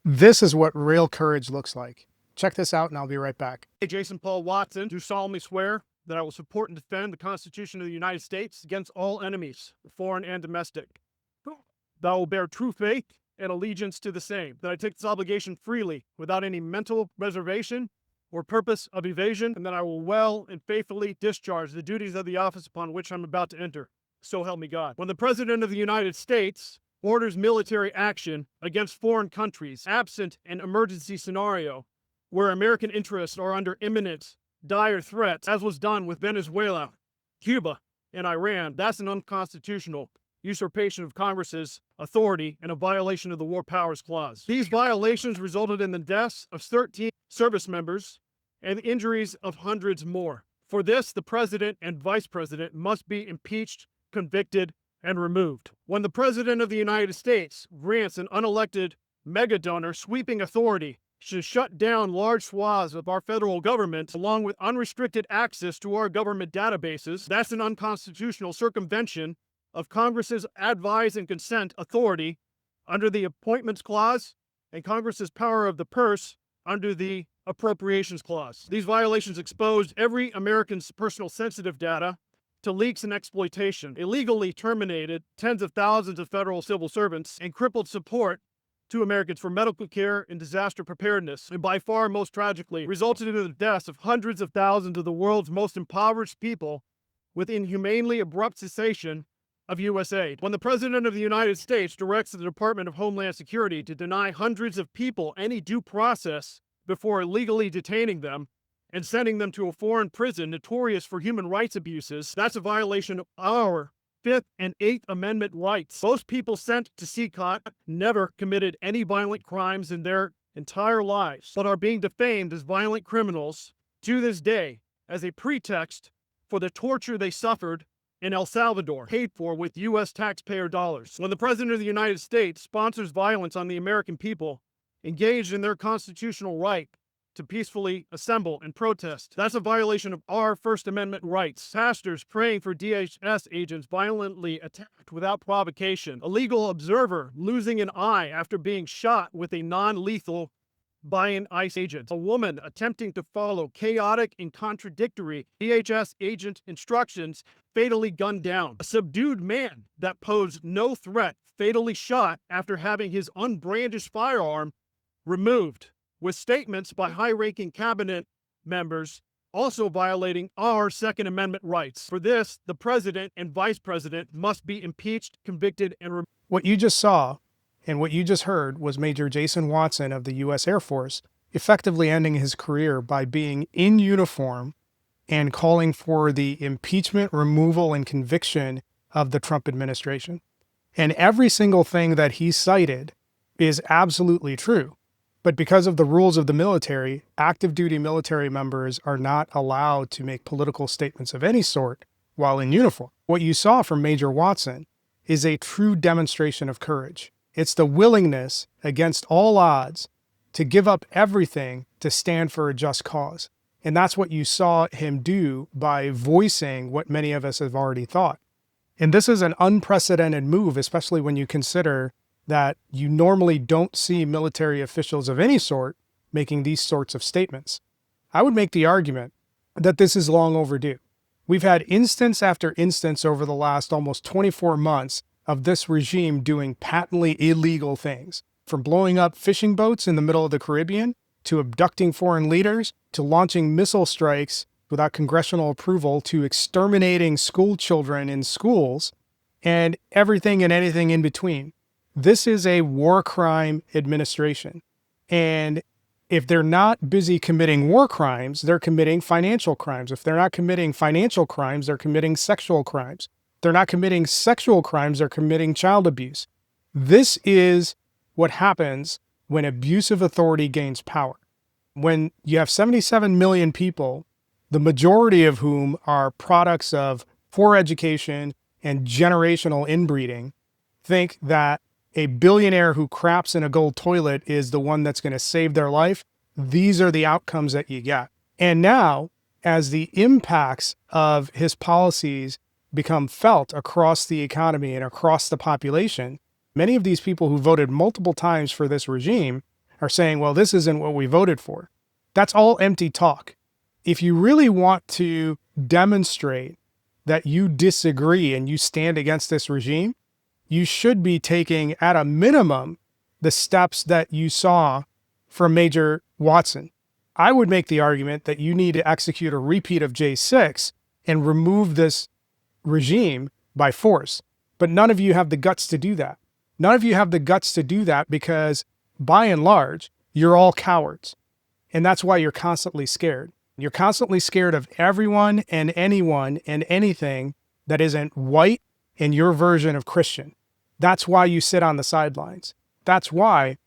This is what real courage looks like. Check this out and I'll be right back. Hey, Jason Paul Watson, do solemnly swear that I will support and defend the Constitution of the United States against all enemies, foreign and domestic. That I will bear true faith and allegiance to the same, that I take this obligation freely, without any mental reservation or purpose of evasion, and that I will well and faithfully discharge the duties of the office upon which I'm about to enter. So help me God. When the President of the United States orders military action against foreign countries, absent an emergency scenario where American interests are under imminent, dire threats, as was done with Venezuela, Cuba, and Iran, that's an unconstitutional usurpation of Congress's authority and a violation of the War Powers Clause. These violations resulted in the deaths of 13 service members and the injuries of hundreds more. For this, the President and Vice President must be impeached, convicted, and removed. When the President of the United States grants an unelected megadonor sweeping authority to shut down large swaths of our federal government, along with unrestricted access to our government databases, that's an unconstitutional circumvention of Congress's advise and consent authority under the Appointments Clause and Congress's power of the purse under the Appropriations Clause. These violations exposed every American's personal sensitive data to leaks and exploitation, illegally terminated tens of thousands of federal civil servants, and crippled support to Americans for medical care and disaster preparedness, and by far most tragically, resulted in the deaths of hundreds of thousands of the world's most impoverished people with inhumanely abrupt cessation of U.S. aid. When the President of the United States directs the Department of Homeland Security to deny hundreds of people any due process before illegally detaining them and sending them to a foreign prison notorious for human rights abuses, that's a violation of our Fifth and Eighth Amendment rights. Most people sent to CECOT never committed any violent crimes in their entire lives, but are being defamed as violent criminals to this day as a pretext for the torture they suffered in El Salvador, paid for with U.S. taxpayer dollars. When the President of the United States sponsors violence on the American people, engaged in their constitutional right to peacefully assemble and protest, that's a violation of our First Amendment rights. Pastors praying for DHS agents violently attacked without provocation. A legal observer losing an eye after being shot with a non-lethal by an ICE agent. A woman attempting to follow chaotic and contradictory DHS agent instructions fatally gunned down. A subdued man that posed no threat fatally shot after having his unbrandished firearm removed, with statements by high-ranking cabinet members also violating our Second Amendment rights. For this, the President and Vice President must be impeached, convicted, and removed. What you just saw and what you just heard was Major Jason Watson of the U.S. Air Force effectively ending his career by being in uniform and calling for the impeachment, removal, and conviction of the Trump administration. And every single thing that he cited is absolutely true. But because of the rules of the military, active duty military members are not allowed to make political statements of any sort while in uniform. What you saw from Major Watson is a true demonstration of courage. It's the willingness against all odds to give up everything to stand for a just cause. And that's what you saw him do by voicing what many of us have already thought. And this is an unprecedented move, especially when you consider that you normally don't see military officials of any sort making these sorts of statements. I would make the argument that this is long overdue. We've had instance after instance over the last almost 24 months of this regime doing patently illegal things, from blowing up fishing boats in the middle of the Caribbean, to abducting foreign leaders, to launching missile strikes without congressional approval, to exterminating school children in schools, and everything and anything in between. This is a war crime administration. And if they're not busy committing war crimes, they're committing financial crimes. If they're not committing financial crimes, they're committing sexual crimes. If they're not committing sexual crimes, they're committing child abuse. This is what happens when abusive authority gains power. When you have 77 million people, the majority of whom are products of poor education and generational inbreeding, think that a billionaire who craps in a gold toilet is the one that's going to save their life. These are the outcomes that you get. And now, as the impacts of his policies become felt across the economy and across the population, many of these people who voted multiple times for this regime are saying, well, this isn't what we voted for. That's all empty talk. If you really want to demonstrate that you disagree and you stand against this regime, you should be taking, at a minimum, the steps that you saw from Major Watson. I would make the argument that you need to execute a repeat of J6 and remove this regime by force. But none of you have the guts to do that. None of you have the guts to do that because, by and large, you're all cowards. And that's why you're constantly scared. You're constantly scared of everyone and anyone and anything that isn't white and your version of Christian. That's why you sit on the sidelines. That's why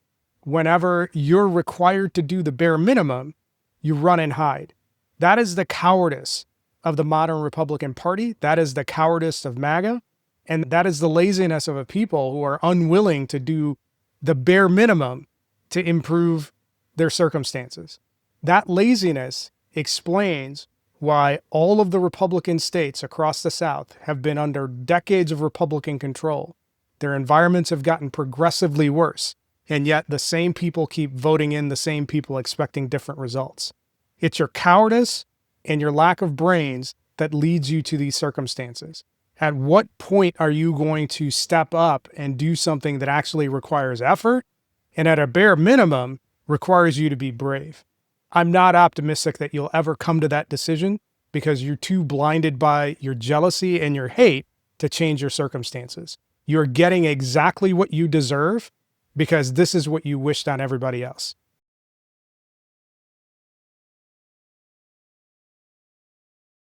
whenever you're required to do the bare minimum, you run and hide. That is the cowardice of the modern Republican Party. That is the cowardice of MAGA. And that is the laziness of a people who are unwilling to do the bare minimum to improve their circumstances. That laziness explains why all of the Republican states across the South have been under decades of Republican control. Their environments have gotten progressively worse, and yet the same people keep voting in the same people expecting different results. It's your cowardice and your lack of brains that leads you to these circumstances. At what point are you going to step up and do something that actually requires effort and at a bare minimum requires you to be brave? I'm not optimistic that you'll ever come to that decision because you're too blinded by your jealousy and your hate to change your circumstances. You're getting exactly what you deserve because this is what you wished on everybody else.